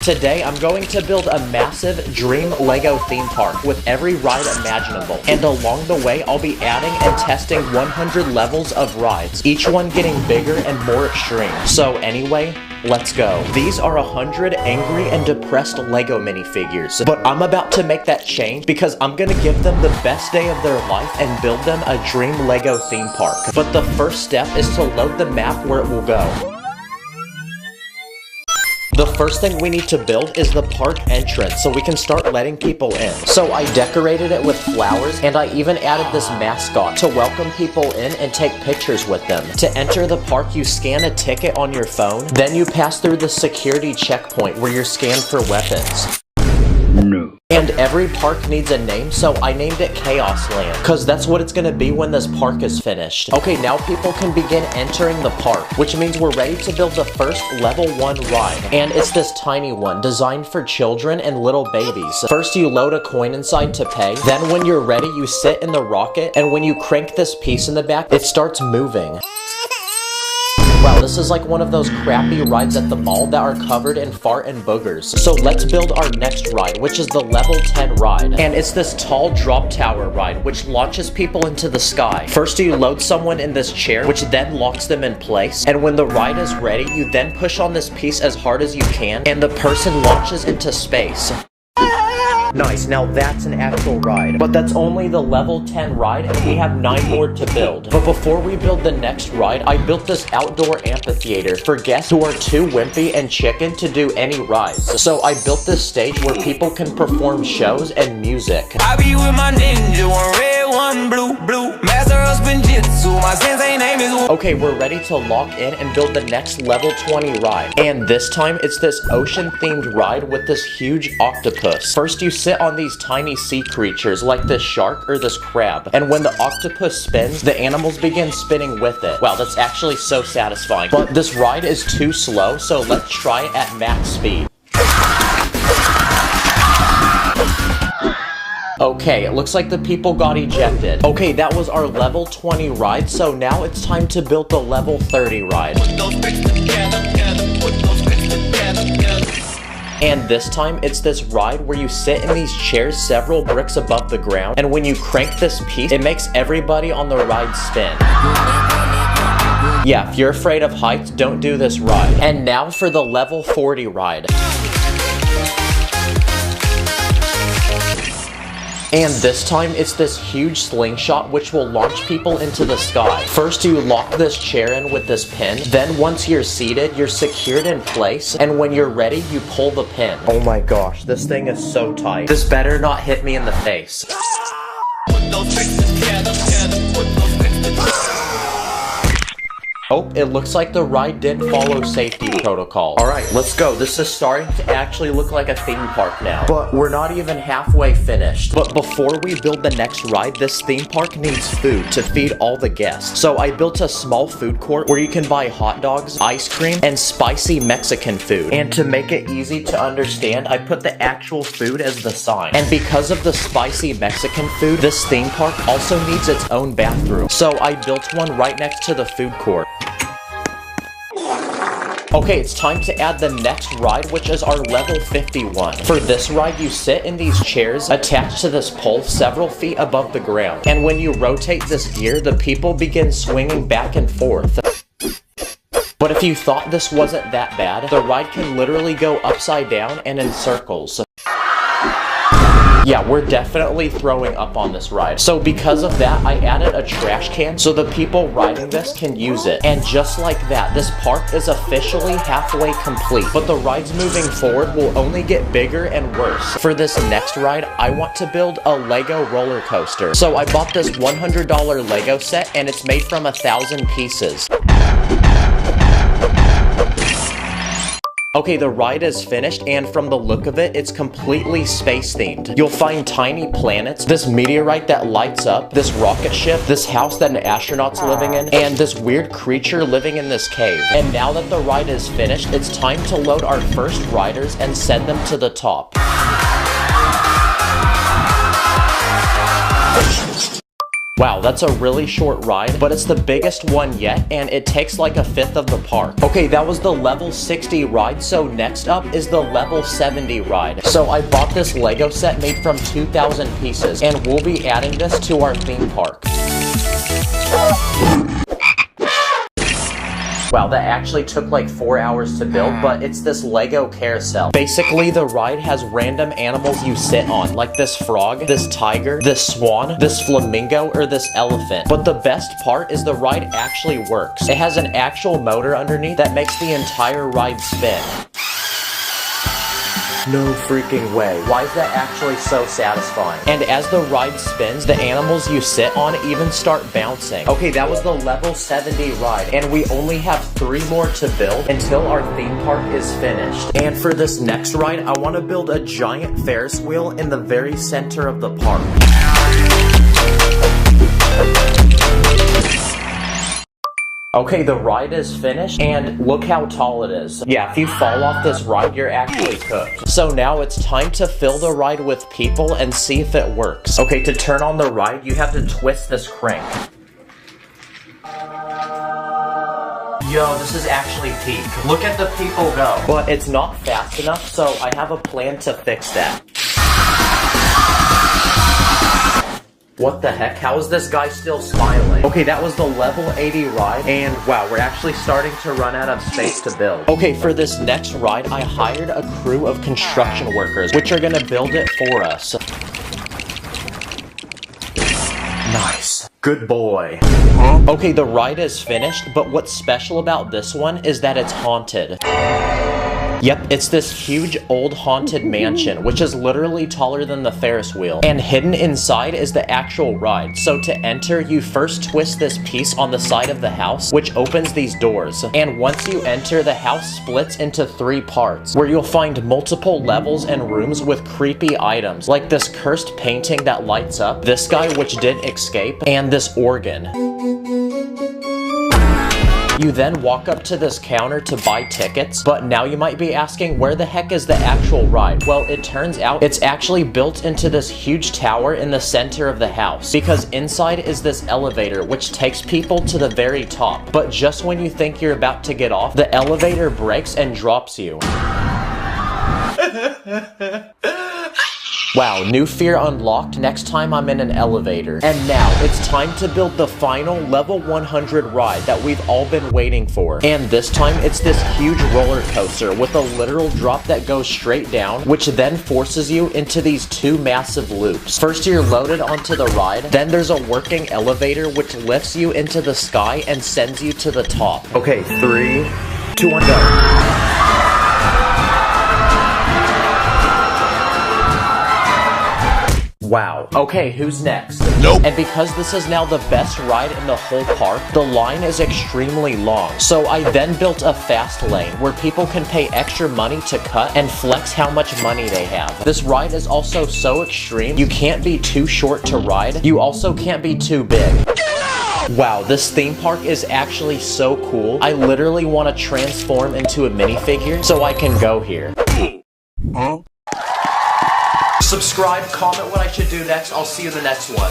Today, I'm going to build a massive dream LEGO theme park with every ride imaginable. And along the way, I'll be adding and testing 100 levels of rides, each one getting bigger and more extreme. So anyway, let's go. These are 100 angry and depressed LEGO minifigures, but I'm about to make that change because I'm gonna give them the best day of their life and build them a dream LEGO theme park. But the first step is to load the map where it will go. The first thing we need to build is the park entrance so we can start letting people in. So I decorated it with flowers, and I even added this mascot to welcome people in and take pictures with them. To enter the park, you scan a ticket on your phone, then you pass through the security checkpoint where you're scanned for weapons. No. And every park needs a name, so I named it Chaos Land, cause that's what it's gonna be when this park is finished. Okay, now people can begin entering the park, which means we're ready to build the first level 1 ride. And it's this tiny one, designed for children and little babies. First you load a coin inside to pay, then when you're ready you sit in the rocket, and when you crank this piece in the back, it starts moving. Wow, this is like one of those crappy rides at the mall that are covered in fart and boogers. So let's build our next ride, which is the level 10 ride. And it's this tall drop tower ride, which launches people into the sky. First you load someone in this chair, which then locks them in place. And when the ride is ready, you then push on this piece as hard as you can, and the person launches into space. Nice, now that's an actual ride. But that's only the level 10 ride, and we have 9 more to build. But before we build the next ride, I built this outdoor amphitheater for guests who are too wimpy and chicken to do any rides. So I built this stage where people can perform shows and music. I be with my ninja, one red, one blue. Master of Spinjitzu, my sensei name is... Okay, we're ready to lock in and build the next level 20 ride. And this time, it's this ocean-themed ride with this huge octopus. First, you sit on these tiny sea creatures like this shark or this crab. And when the octopus spins, the animals begin spinning with it. Wow, that's actually so satisfying. But this ride is too slow, so let's try it at max speed. Okay, it looks like the people got ejected. Okay, that was our level 20 ride, so now it's time to build the level 30 ride. And this time, it's this ride where you sit in these chairs several bricks above the ground, and when you crank this piece, it makes everybody on the ride spin. Yeah, if you're afraid of heights, don't do this ride. And now for the level 40 ride. And this time, it's this huge slingshot which will launch people into the sky. First, you lock this chair in with this pin. Then once you're seated, you're secured in place. And when you're ready, you pull the pin. Oh my gosh, this thing is so tight. This better not hit me in the face. Oh, it looks like the ride did follow safety protocol. Alright, let's go. This is starting to actually look like a theme park now. But we're not even halfway finished. But before we build the next ride, this theme park needs food to feed all the guests. So I built a small food court where you can buy hot dogs, ice cream, and spicy Mexican food. And to make it easy to understand, I put the actual food as the sign. And because of the spicy Mexican food, this theme park also needs its own bathroom. So I built one right next to the food court. Okay, it's time to add the next ride, which is our level 51. For this ride, you sit in these chairs attached to this pole several feet above the ground. And when you rotate this gear, the people begin swinging back and forth. But if you thought this wasn't that bad, the ride can literally go upside down and in circles. Yeah, we're definitely throwing up on this ride. So because of that, I added a trash can so the people riding this can use it. And just like that, this park is officially halfway complete. But the rides moving forward will only get bigger and worse. For this next ride, I want to build a Lego roller coaster. So I bought this $100 Lego set, and it's made from 1,000 pieces. Okay, the ride is finished, and from the look of it, it's completely space-themed. You'll find tiny planets, this meteorite that lights up, this rocket ship, this house that an astronaut's living in, and this weird creature living in this cave. And now that the ride is finished, it's time to load our first riders and send them to the top. Wow, that's a really short ride, but it's the biggest one yet, and it takes like a fifth of the park. Okay, that was the level 60 ride, so next up is the level 70 ride. So I bought this Lego set made from 2,000 pieces, and we'll be adding this to our theme park. Wow, that actually took like 4 hours to build, but it's this Lego carousel. Basically, the ride has random animals you sit on, like this frog, this tiger, this swan, this flamingo, or this elephant. But the best part is the ride actually works. It has an actual motor underneath that makes the entire ride spin. No freaking way. Why is that actually so satisfying? And as the ride spins, the animals you sit on even start bouncing. Okay, that was the level 70 ride, and we only have 3 more to build until our theme park is finished. And for this next ride, I want to build a giant Ferris wheel in the very center of the park. Okay, the ride is finished, and look how tall it is. Yeah, if you fall off this ride, you're actually cooked. So now it's time to fill the ride with people and see if it works. Okay, to turn on the ride, you have to twist this crank. Yo, this is actually peak. Look at the people go. But it's not fast enough, so I have a plan to fix that. What the heck? How is this guy still smiling? Okay, that was the level 80 ride, and wow, we're actually starting to run out of space to build. Okay, for this next ride, I hired a crew of construction workers, which are gonna build it for us. Nice. Good boy. Okay, the ride is finished, but what's special about this one is that it's haunted. Yep, it's this huge old haunted mansion, which is literally taller than the Ferris wheel. And hidden inside is the actual ride. So to enter, you first twist this piece on the side of the house, which opens these doors. And once you enter, the house splits into 3 parts, where you'll find multiple levels and rooms with creepy items, like this cursed painting that lights up, this guy which didn't escape, and this organ. You then walk up to this counter to buy tickets, but now you might be asking, where the heck is the actual ride? Well, it turns out it's actually built into this huge tower in the center of the house, because inside is this elevator which takes people to the very top. But just when you think you're about to get off, the elevator breaks and drops you. Wow, new fear unlocked. Next time I'm in an elevator. And now, it's time to build the final level 100 ride that we've all been waiting for. And this time, it's this huge roller coaster with a literal drop that goes straight down, which then forces you into these 2 massive loops. First, you're loaded onto the ride, then there's a working elevator which lifts you into the sky and sends you to the top. Okay, 3, 2, 1, go. Wow. Okay, who's next? Nope. And because this is now the best ride in the whole park, the line is extremely long. So I then built a fast lane where people can pay extra money to cut and flex how much money they have. This ride is also so extreme, you can't be too short to ride. You also can't be too big. Wow, this theme park is actually so cool. I literally want to transform into a minifigure so I can go here. Huh? Subscribe, comment what I should do next. I'll see you in the next one.